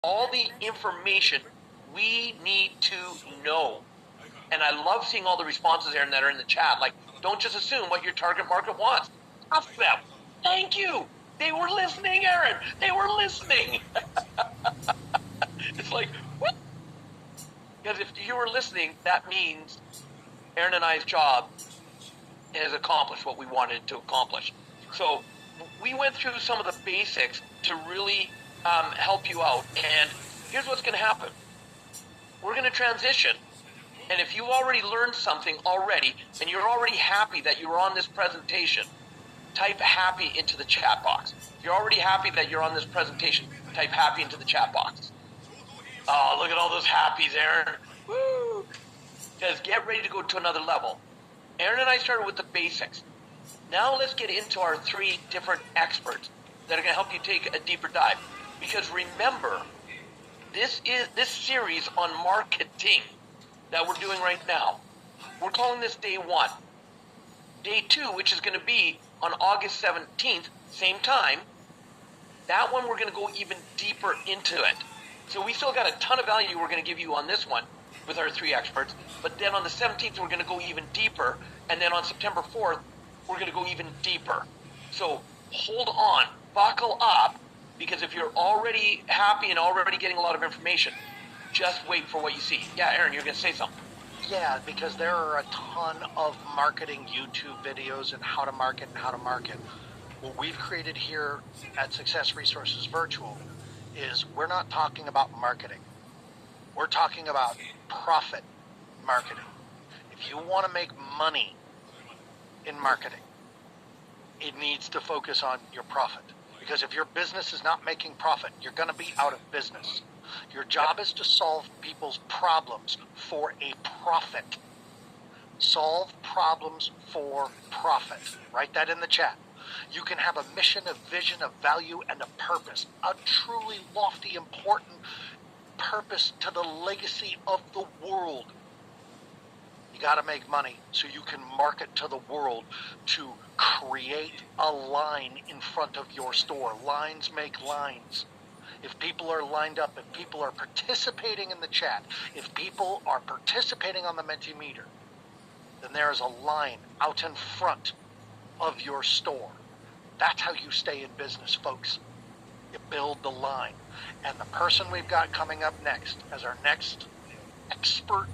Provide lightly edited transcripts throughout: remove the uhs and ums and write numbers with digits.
all the information we need to know. And I love seeing all the responses, Aaron, that are in the chat. Like, don't just assume what your target market wants. Ask them. Thank you. They were listening, Aaron. They were listening. It's like, what? Because if you were listening, that means Aaron and I's job has accomplished what we wanted to accomplish. So we went through some of the basics to really help you out. And here's what's going to happen. We're going to transition. And if you already learned something already, and you're already happy that you were on this presentation, type happy into the chat box. If you're already happy that you're on this presentation, type happy into the chat box. Oh, look at all those happies, Aaron. Woo! Because get ready to go to another level. Aaron and I started with the basics. Now let's get into our 3 different experts that are going to help you take a deeper dive. Because remember, this series on marketing that we're doing right now, we're calling this day 1. Day 2, which is going to be on August 17th, same time, that one we're going to go even deeper into it. So we still got a ton of value we're going to give you on this one with our 3 experts, but then on the 17th we're going to go even deeper, and then on September 4th we're going to go even deeper. So hold on, buckle up, because if you're already happy and already getting a lot of information, just wait for what you see. Yeah, Aaron, you're going to say something. Yeah, because there are a ton of marketing YouTube videos and how to market and how to market. What we've created here at Success Resources Virtual is we're not talking about marketing. We're talking about profit marketing. If you want to make money in marketing, it needs to focus on your profit. Because if your business is not making profit, you're going to be out of business. Your job is to solve people's problems for a profit. Solve problems for profit. Write that in the chat. You can have a mission, a vision, a value, and a purpose. A truly lofty, important purpose to the legacy of the world. You got to make money so you can market to the world to create a line in front of your store. Lines make lines. If people are lined up, if people are participating in the chat, if people are participating on the Mentimeter, then there is a line out in front of your store. That's how you stay in business, folks. You build the line. And the person we've got coming up next as our next expert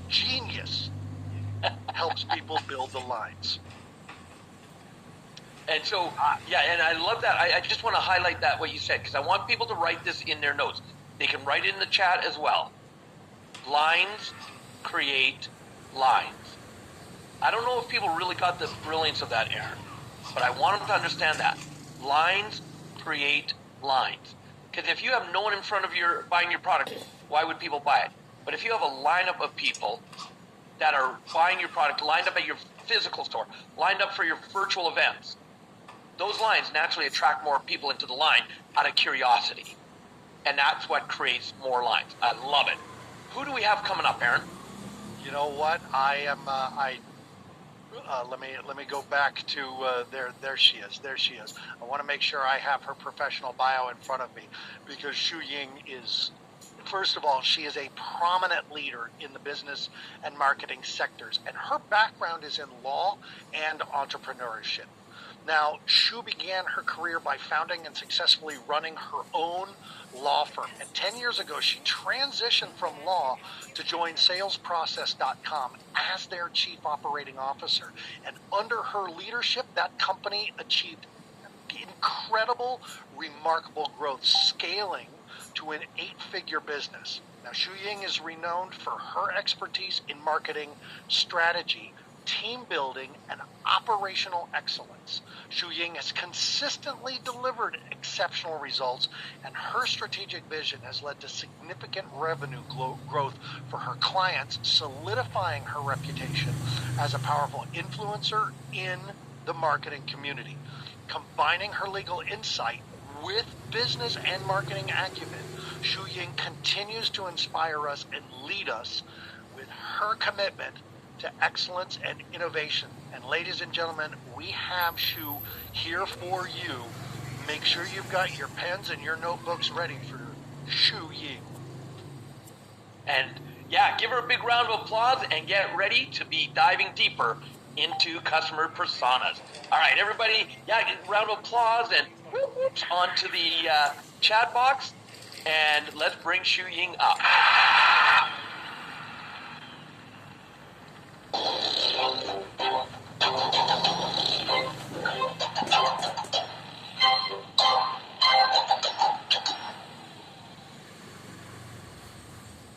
genius helps people build the lines. And so, yeah, and I love that. I just want to highlight that, what you said, because I want people to write this in their notes. They can write it in the chat as well. Lines create lines. I don't know if people really got the brilliance of that, Aaron, but I want them to understand that. Lines create lines. Because if you have no one in front of your buying your product, why would people buy it? But if you have a lineup of people that are buying your product, lined up at your physical store, lined up for your virtual events, those lines naturally attract more people into the line out of curiosity. And that's what creates more lines. I love it. Who do we have coming up, Aaron? You know what? Let me go back to there she is. There she is. I want to make sure I have her professional bio in front of me, because Shu Ying is, first of all, she is a prominent leader in the business and marketing sectors, and her background is in law and entrepreneurship. Now, Shu began her career by founding and successfully running her own law firm. And 10 years ago, she transitioned from law to join salesprocess.com as their chief operating officer. And under her leadership, that company achieved incredible, remarkable growth, scaling to an 8-figure business. Now, Shu Ying is renowned for her expertise in marketing, strategy, team building, and operational excellence. Shu Ying has consistently delivered exceptional results, and her strategic vision has led to significant revenue growth for her clients, solidifying her reputation as a powerful influencer in the marketing community. Combining her legal insight with business and marketing acumen, Shu Ying continues to inspire us and lead us with her commitment to excellence and innovation. And ladies and gentlemen, we have Shu here for you make sure you've got your pens and your notebooks ready for Shu Ying. And yeah, give her a big round of applause and get ready to be diving deeper into customer personas. All right, everybody, round of applause and onto the chat box, and let's bring Shu Ying up.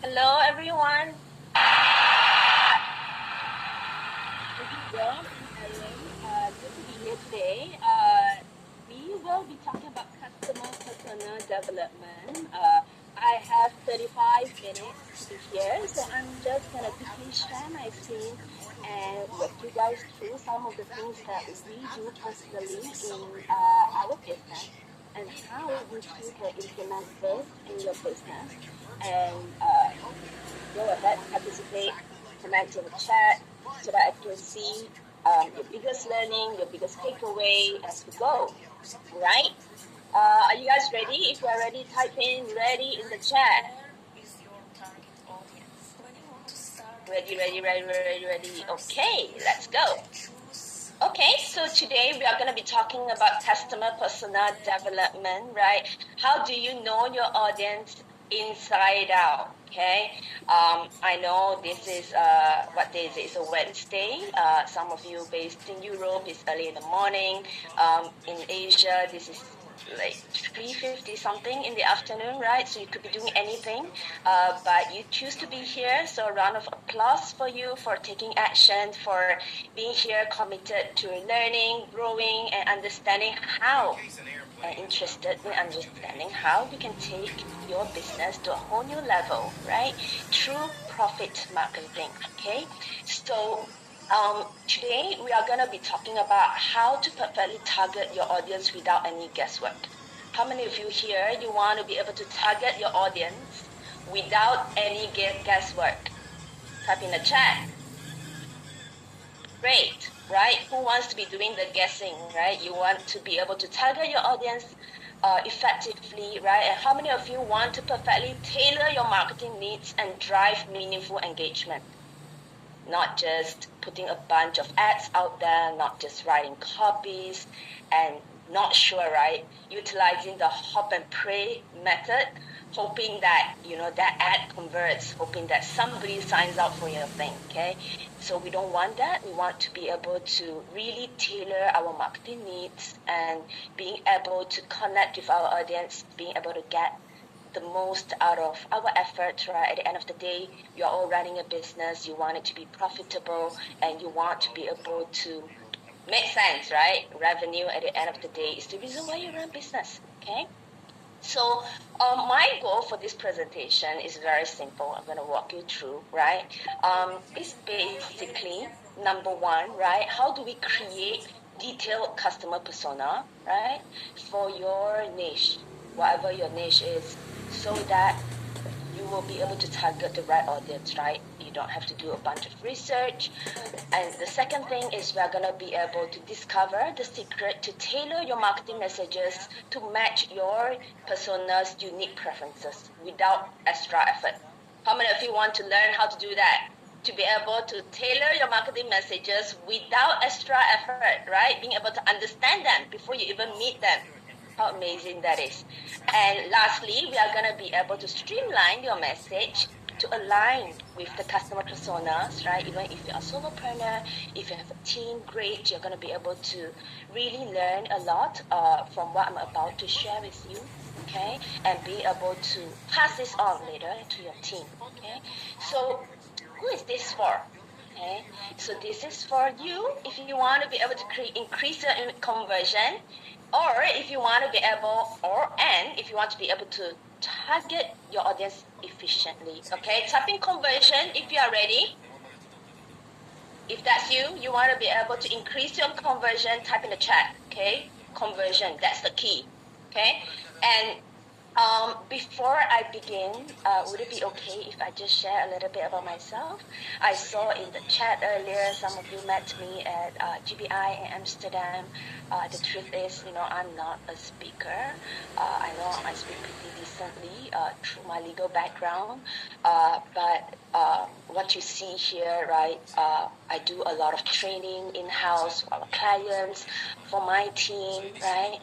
Hello, everyone. Well, good to be here today. We will be talking about customer persona development. I have 35 minutes to be here, so I'm just going to quickly share my experience and walk you guys through some of the things that we do personally in our business and how you too can implement this in your business. And go ahead, participate, comment in the chat so that I can see your biggest learning, your biggest takeaway as we go. Right? Are you guys ready? If you are ready, type in ready in the chat. Ready. Okay, let's go. Okay, so today we are going to be talking about customer persona development, right? How do you know your audience inside out? Okay, I know this is what day is it? It's a Wednesday. Some of you based in Europe, it's early in the morning. In Asia, this is like 3:50 something in the afternoon, right? So you could be doing anything, but you choose to be here. So a round of applause for you for taking action, for being here, committed to learning, growing, and understanding how. Interested in understanding how you can take your business to a whole new level, right? Through profit marketing. Okay, so today we are going to be talking about how to perfectly target your audience without any guesswork. How many of you here, you want to be able to target your audience without any guesswork? Type in the chat. Great, right? Who wants to be doing the guessing, right? You want to be able to target your audience effectively, right? And how many of you want to perfectly tailor your marketing needs and drive meaningful engagement? Not just putting a bunch of ads out there, not just writing copies, and not sure, right? Utilizing the hop and pray method, hoping that, that ad converts, hoping that somebody signs up for your thing, okay? So we don't want that. We want to be able to really tailor our marketing needs and being able to connect with our audience, being able to get the most out of our efforts, right? At the end of the day, you're all running a business, you want it to be profitable, and you want to be able to make sense, right? Revenue at the end of the day is the reason why you run business, okay? So my goal for this presentation is very simple. I'm going to walk you through, right? It's basically, number one, right? How do we create detailed customer persona, right? For your niche, whatever your niche is, so that you will be able to target the right audience, right? You don't have to do a bunch of research. And the second thing is we're going to be able to discover the secret to tailor your marketing messages to match your persona's unique preferences without extra effort. How many of you want to learn how to do that? To be able to tailor your marketing messages without extra effort, right? Being able to understand them before you even meet them. How amazing that is. And lastly, we are going to be able to streamline your message to align with the customer personas, right? Even if you're a solopreneur, if you have a team, great, you're going to be able to really learn a lot from what I'm about to share with you, okay? And be able to pass this on later to your team, okay? So who is this for? Okay, so this is for you if you want to be able to increase your conversion, or if you want to be able, if you want to be able to target your audience efficiently. Okay, type in conversion if you are ready. If that's you, you want to be able to increase your conversion, type in the chat. Okay, conversion, that's the key. Okay, and Before I begin, would it be okay if I just share a little bit about myself? I saw in the chat earlier, some of you met me at GBI in Amsterdam. The truth is, I'm not a speaker. I know I speak pretty decently through my legal background, but what you see here, right, I do a lot of training in-house for our clients, for my team, right?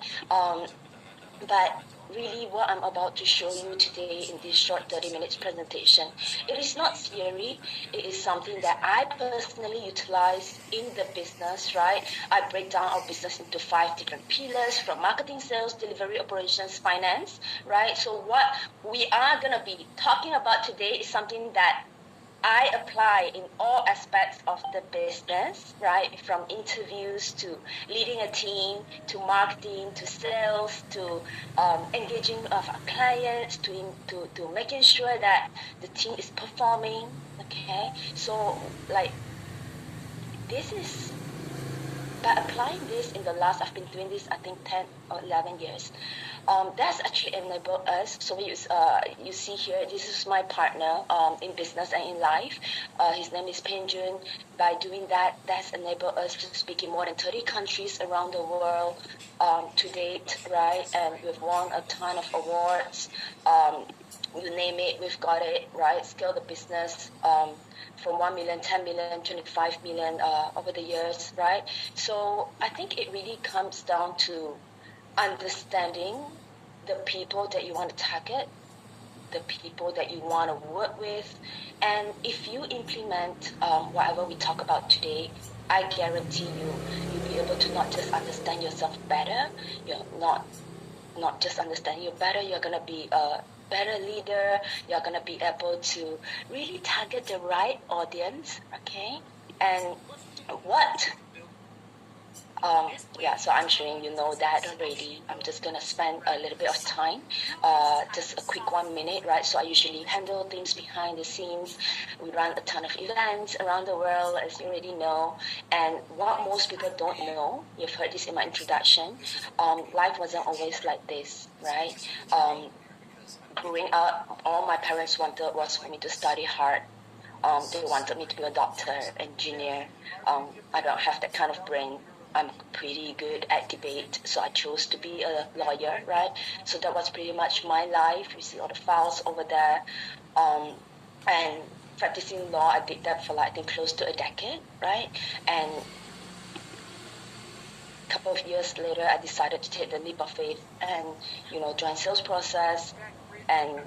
But really what I'm about to show you today in this short 30 minutes presentation, it is not theory, it is something that I personally utilize in the business, right? I break down our business into 5 different pillars, from marketing, sales, delivery, operations, finance, right? So what we are going to be talking about today is something that I apply in all aspects of the business, right? From interviews to leading a team, to marketing, to sales, to engaging of our clients, to making sure that the team is performing. Okay, so like this is. By applying this in the last, I've been doing this, I think 10 or 11 years. That's actually enabled us. So you see here, this is my partner in business and in life. His name is Pen Jun. By doing that, that's enabled us to speak in more than 30 countries around the world to date, right? And we've won a ton of awards. You name it, we've got it, right? Scale the business from 1 million, 10 million, 25 million over the years, right? So I think it really comes down to understanding the people that you want to target, the people that you want to work with, and if you implement whatever we talk about today, I guarantee you'll be able to not just understand yourself better, you're not just understand you better, you're going to be a better leader, you're going to be able to really target the right audience, okay? And what so I'm sure you know that already. I'm just going to spend a little bit of time, just a quick 1 minute, right? So I usually handle things behind the scenes. We run a ton of events around the world, as you already know. And what most people don't know, you've heard this in my introduction, life wasn't always like this, right? Growing up, all my parents wanted was for me to study hard. They wanted me to be a doctor, engineer. I don't have that kind of brain. I'm pretty good at debate, so I chose to be a lawyer, right? So that was pretty much my life. You see all the files over there. And practicing law, I did that for I think close to a decade, right? And a couple of years later, I decided to take the leap of faith and, join sales process and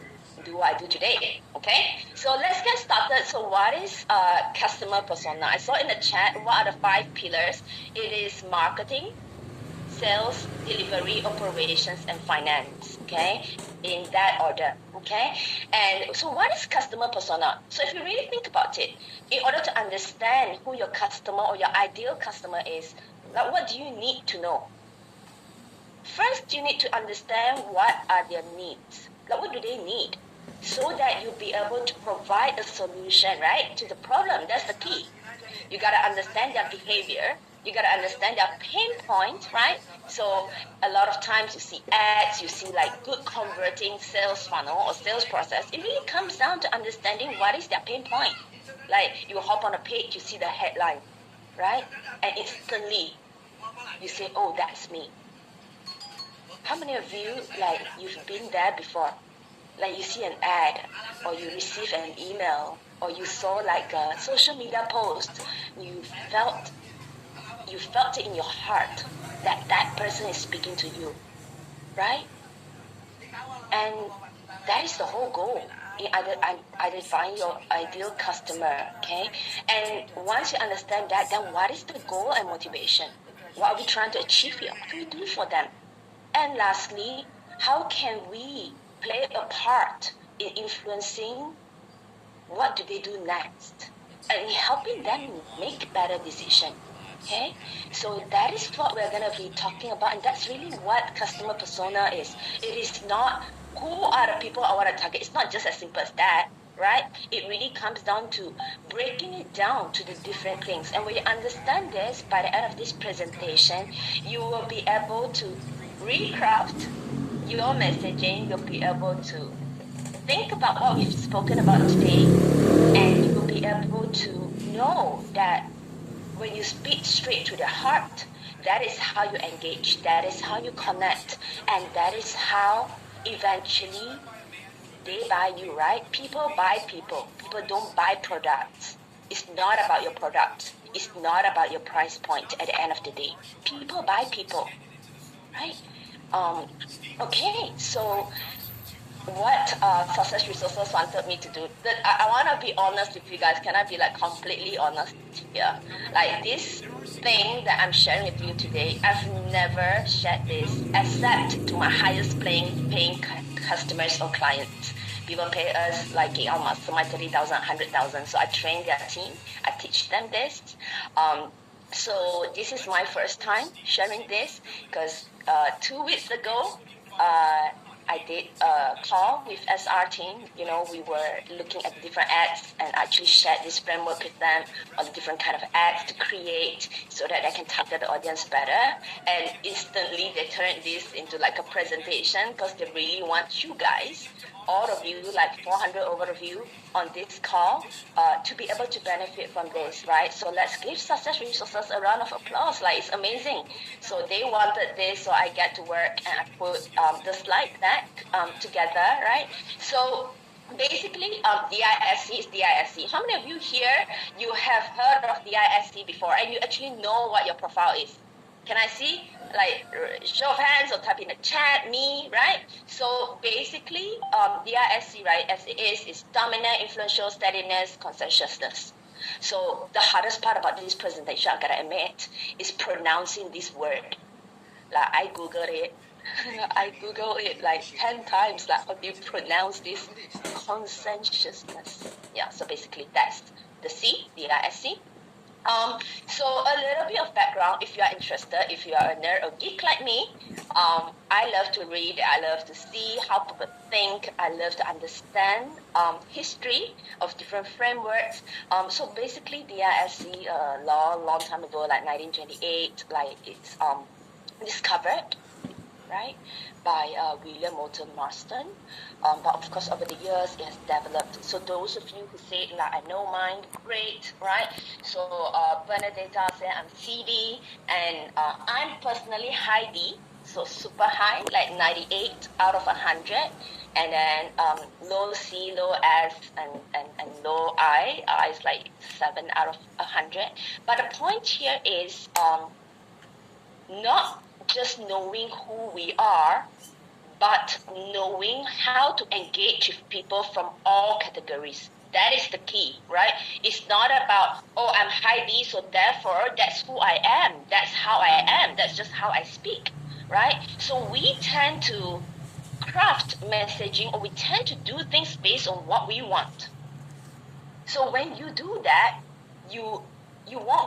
do what I do today, okay? So let's get started. So what is customer persona? I saw in the chat, what are the 5 pillars? It is marketing, sales, delivery, operations, and finance, okay? In that order, okay? And so what is customer persona? So if you really think about it, in order to understand who your customer or your ideal customer is, what do you need to know? First, you need to understand what are their needs. What do they need? So that you'll be able to provide a solution, right, to the problem. That's the key. You got to understand their behavior. You got to understand their pain point, right? So a lot of times you see ads, you see good converting sales funnel or sales process. It really comes down to understanding what is their pain point. You hop on a page, you see the headline, right? And instantly you say, oh, that's me. How many of you, you've been there before? You see an ad, or you receive an email, or you saw a social media post, you felt it in your heart that person is speaking to you, right? And that is the whole goal in identifying your ideal customer, okay? And once you understand that, then what is the goal and motivation? What are we trying to achieve here? What can we do for them? And lastly, how can we play a part in influencing what do they do next and in helping them make better decisions, okay? So that is what we're going to be talking about, and that's really what customer persona is. It is not who are the people I want to target. It's not just as simple as that, right? It really comes down to breaking it down to the different things. And when you understand this, by the end of this presentation, you will be able to recraft your messaging, you'll be able to think about what we've spoken about today, and you will be able to know that when you speak straight to the heart, that is how you engage, that is how you connect, and that is how eventually they buy you, right? People buy people. People don't buy products. It's not about your product. It's not about your price point at the end of the day. People buy people, right? Okay, so what Success Resources wanted me to do. I want to be honest with you guys. Can I be like completely honest here? Like this thing that I'm sharing with you today, I've never shared this except to my highest paying customers or clients. People pay us like in our mastermind 30,000, 100,000. So I train their team. I teach them this. So this is my first time sharing this because 2 weeks ago, I did a call with SR team. You know, we were looking at different ads and actually shared this framework with them on the different kind of ads to create so that I can target the audience better. And instantly they turned this into like a presentation because they really want you guys, all of you, like 400 over of you on this call, to be able to benefit from this, right? So let's give Success Resources a round of applause. Like, it's amazing. So they wanted this, so I get to work and I put the slide deck together, right? So basically, DISC is DISC. How many of you here, you have heard of DISC before and you actually know what your profile is? Can I see? Like, show of hands or type in the chat, me, right? So basically, DISC, right, as it is dominant, influential, steadiness, conscientiousness. So the hardest part about this presentation, I gotta admit, is pronouncing this word. Like, I Googled it. I Googled it like 10 times, like, how do you pronounce this? Conscientiousness. Yeah, so basically that's the C, DISC. So a little bit of background, if you are interested, if you are a nerd or geek like me, I love to read, I love to see how people think, I love to understand history of different frameworks. So basically DISC long time ago, like 1928, like it's discovered, right, by William Moulton Marston. But of course, over the years, it has developed. So those of you who say, like, I know mine, great, right? So Bernadetta said I'm CD, and I'm personally high D, so super high, like 98 out of 100. And then low C, low S, and low I. I is like 7 out of 100. But the point here is not just knowing who we are, but knowing how to engage with people from all categories. That is the key, right? It's not about, oh, I'm high D, so therefore that's who I am. That's how I am. That's just how I speak, right? So we tend to craft messaging, or we tend to do things based on what we want. So when you do that, you won't